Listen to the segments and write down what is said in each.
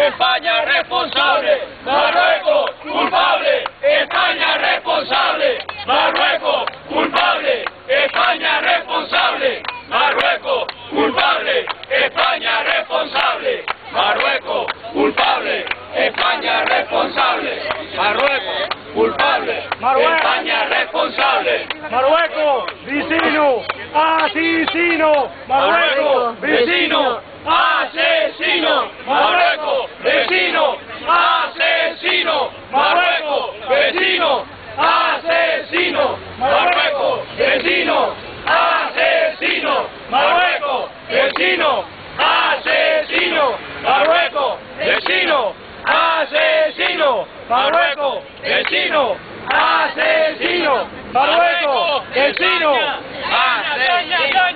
España responsable, Marruecos culpable, España responsable, Marruecos culpable, España responsable, Marruecos culpable, España responsable, Marruecos culpable, España responsable, Marruecos culpable, España responsable, Marruecos vecino asesino, Marruecos vecino asesino, Marruecos vecino asesino, Marruecos vecino asesino, Marruecos vecino asesino, Marruecos vecino asesino, Marruecos vecino asesino, Marruecos vecino asesino, Marruecos vecino asesino,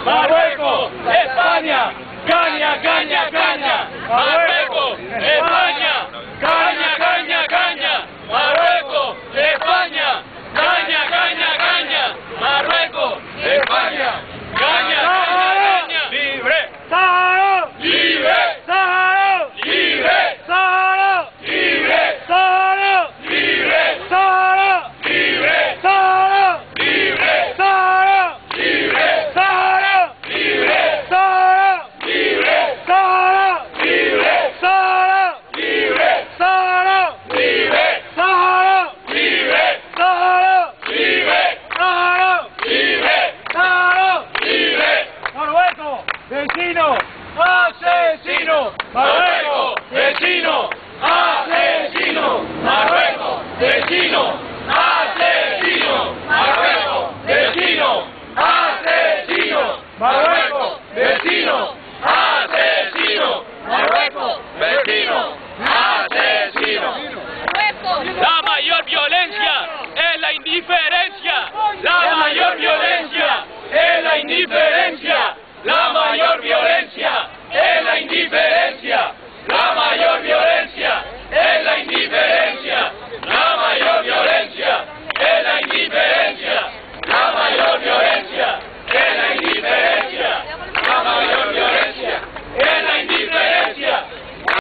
Marruecos España caña, caña, caña, Marruecos España caña, caña, caña, Marruecos España caña, caña, caña, Marruecos España caña, caña, caña, libre, Sahara, libre, Sahara, libre, Sahara, libre, Sahara, libre, Sahara, libre, Sahara, libre, Sahara, libre, Sahara, libre, Sahara, libre, Sahara, libre, Sahara, libre, Sahara, libre, Sahara, libre, Sahara, libre, Sahara, libre, Sahara, libre, Marruecos vecino asesino, Marruecos vecino asesino, Marruecos vecino asesino, Marruecos vecino asesino, Marruecos vecino asesino, Marruecos vecino asesino. La mayor violencia es la indiferencia.